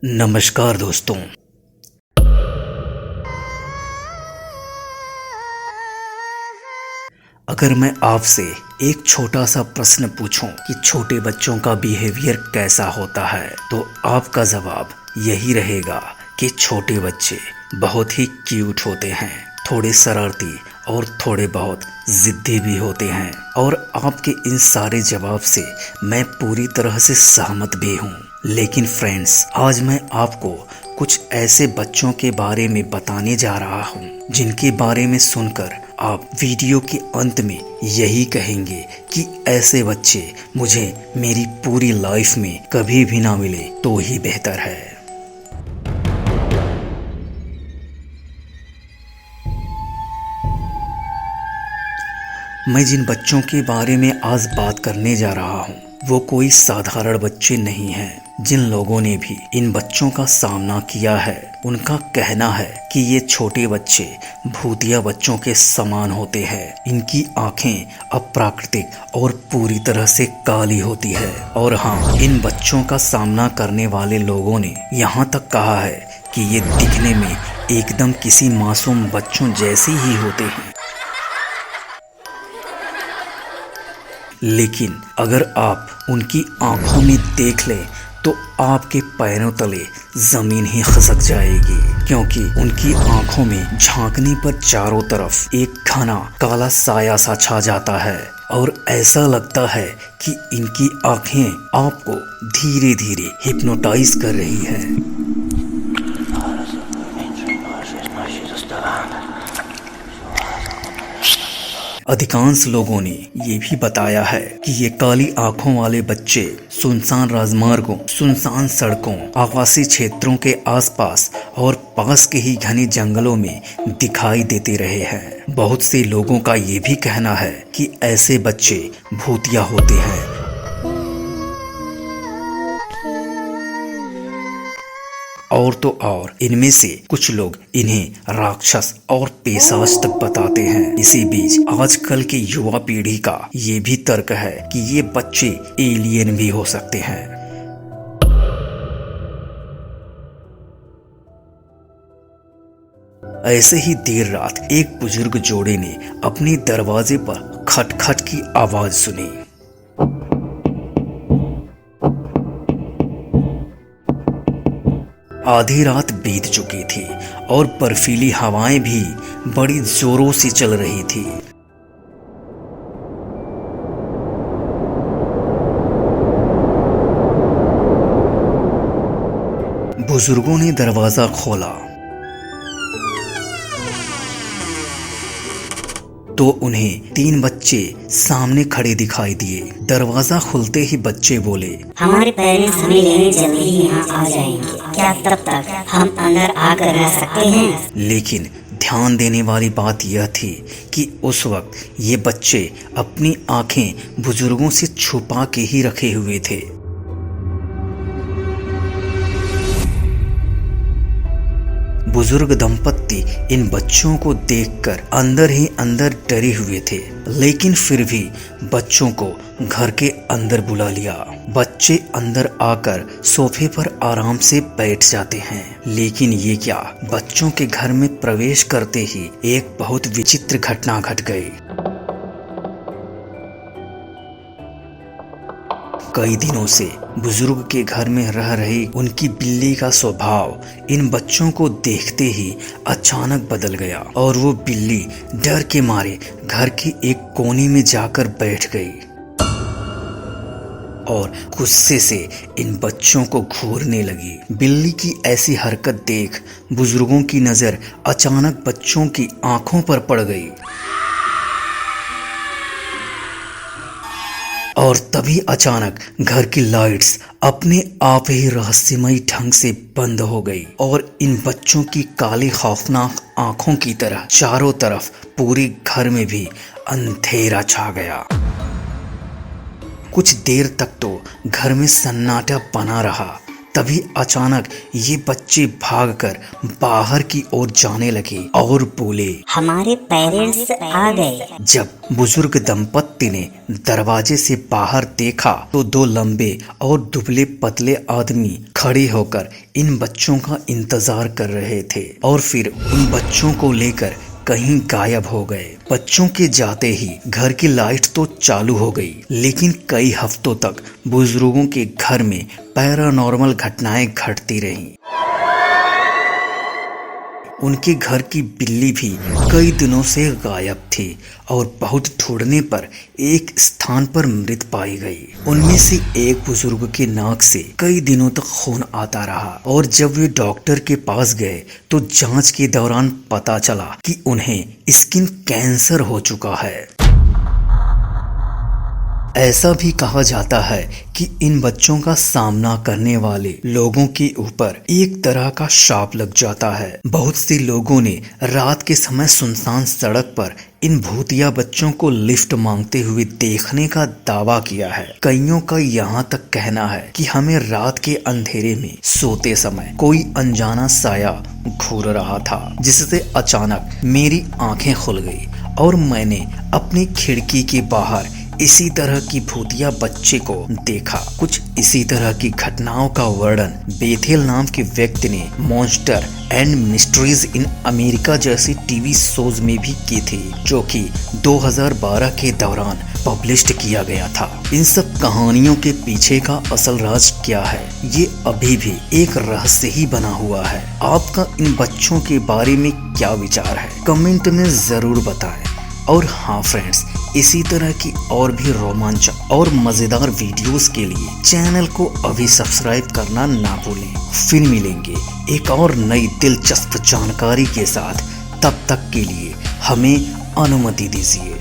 नमस्कार दोस्तों। अगर मैं आपसे एक छोटा सा प्रश्न पूछूं कि छोटे बच्चों का बिहेवियर कैसा होता है, तो आपका जवाब यही रहेगा कि छोटे बच्चे बहुत ही क्यूट होते हैं, थोड़े शरारती और थोड़े बहुत ज़िद्दी भी होते हैं। और आपके इन सारे जवाब से मैं पूरी तरह से सहमत भी हूँ। लेकिन फ्रेंड्स, आज मैं आपको कुछ ऐसे बच्चों के बारे में बताने जा रहा हूँ जिनके बारे में सुनकर आप वीडियो के अंत में यही कहेंगे कि ऐसे बच्चे मुझे मेरी पूरी लाइफ में कभी भी ना मिले तो ही बेहतर है। मैं जिन बच्चों के बारे में आज बात करने जा रहा हूँ वो कोई साधारण बच्चे नहीं हैं। जिन लोगों ने भी इन बच्चों का सामना किया है उनका कहना है कि ये छोटे बच्चे भूतिया बच्चों के समान होते हैं। इनकी आंखें अप्राकृतिक और पूरी तरह से काली होती है। और हाँ, इन बच्चों का सामना करने वाले लोगों ने यहाँ तक कहा है कि ये दिखने में एकदम किसी मासूम बच्चों जैसे ही होते हैं। लेकिन अगर आप उनकी आंखों में देख लें तो आपके पैरों तले जमीन ही खिसक जाएगी, क्योंकि उनकी आंखों में झांकने पर चारों तरफ एक घना काला साया सा छा जाता है और ऐसा लगता है कि इनकी आंखें आपको धीरे धीरे हिप्नोटाइज कर रही हैं। अधिकांश लोगों ने ये भी बताया है कि ये काली आंखों वाले बच्चे सुनसान राजमार्गों, सुनसान सड़कों, आवासीय क्षेत्रों के आसपास और पास के ही घने जंगलों में दिखाई देते रहे हैं। बहुत से लोगों का ये भी कहना है कि ऐसे बच्चे भूतिया होते हैं। और तो और इनमें से कुछ लोग इन्हें राक्षस और पिशाच तक बताते हैं। इसी बीच आजकल की युवा पीढ़ी का ये भी तर्क है कि ये बच्चे एलियन भी हो सकते हैं। ऐसे ही देर रात एक बुजुर्ग जोड़े ने अपने दरवाजे पर खटखट की आवाज सुनी। आधी रात बीत चुकी थी और बर्फीली हवाएं भी बड़ी जोरों से चल रही थी। बुजुर्गों ने दरवाजा खोला तो उन्हें 3 बच्चे सामने खड़े दिखाई दिए। दरवाजा खुलते ही बच्चे बोले, हमारे पेरेंट्स हमें लेने जल्दी ही यहाँ आ जाएंगे, क्या तब तक हम अंदर आकर रह सकते हैं? लेकिन ध्यान देने वाली बात यह थी कि उस वक्त ये बच्चे अपनी आंखें बुजुर्गों से छुपा के ही रखे हुए थे। बुजुर्ग दंपत्ति इन बच्चों को देखकर अंदर ही अंदर डरे हुए थे, लेकिन फिर भी बच्चों को घर के अंदर बुला लिया। बच्चे अंदर आकर सोफे पर आराम से बैठ जाते हैं। लेकिन ये क्या, बच्चों के घर में प्रवेश करते ही एक बहुत विचित्र घटना घट गई। कई दिनों से बुजुर्ग के घर में रह रही उनकी बिल्ली का स्वभाव इन बच्चों को देखते ही अचानक बदल गया और वो बिल्ली डर के मारे घर के एक कोने में जाकर बैठ गई और गुस्से से इन बच्चों को घूरने लगी। बिल्ली की ऐसी हरकत देख बुजुर्गों की नजर अचानक बच्चों की आंखों पर पड़ गई और तभी अचानक घर की लाइट्स अपने आप ही रहस्यमयी ढंग से बंद हो गई और इन बच्चों की काली खौफनाक आंखों की तरह चारों तरफ पूरे घर में भी अंधेरा छा गया। कुछ देर तक तो घर में सन्नाटा बना रहा, तभी अचानक ये बच्चे भागकर बाहर की ओर जाने लगे और बोले, हमारे पेरेंट्स आ गए। जब बुजुर्ग दंपत्ति ने दरवाजे से बाहर देखा तो दो लंबे और दुबले पतले आदमी खड़े होकर इन बच्चों का इंतजार कर रहे थे और फिर उन बच्चों को लेकर कहीं गायब हो गए। बच्चों के जाते ही घर की लाइट तो चालू हो गई, लेकिन कई हफ्तों तक बुजुर्गों के घर में पैरानॉर्मल घटनाएं घटती रहीं। उनके घर की बिल्ली भी कई दिनों से गायब थी और बहुत ढूंढने पर एक स्थान पर मृत पाई गई। उनमें से एक बुजुर्ग के नाक से कई दिनों तक खून आता रहा और जब वे डॉक्टर के पास गए तो जांच के दौरान पता चला कि उन्हें स्किन कैंसर हो चुका है। ऐसा भी कहा जाता है कि इन बच्चों का सामना करने वाले लोगों के ऊपर एक तरह का शाप लग जाता है। बहुत से लोगों ने रात के समय सुनसान सड़क पर इन भूतिया बच्चों को लिफ्ट मांगते हुए देखने का दावा किया है। कईयों का यहाँ तक कहना है कि हमें रात के अंधेरे में सोते समय कोई अनजाना साया घूर रहा था, जिससे अचानक मेरी आंखें खुल गई और मैंने अपनी खिड़की के बाहर इसी तरह की भूतिया बच्चे को देखा। कुछ इसी तरह की घटनाओं का वर्णन बेथेल नाम के व्यक्ति ने monster and mysteries in America जैसे टीवी शोज में भी की थी, जो कि 2012 के दौरान पब्लिश्ड किया गया था। इन सब कहानियों के पीछे का असल राज क्या है, ये अभी भी एक रहस्य ही बना हुआ है। आपका इन बच्चों के बारे में क्या विचार है, कमेंट में जरूर बताएं। और हाँ फ्रेंड्स, इसी तरह की और भी रोमांचक और मज़ेदार वीडियोस के लिए चैनल को अभी सब्सक्राइब करना ना भूलें। फिर मिलेंगे एक और नई दिलचस्प जानकारी के साथ। तब तक के लिए हमें अनुमति दीजिए।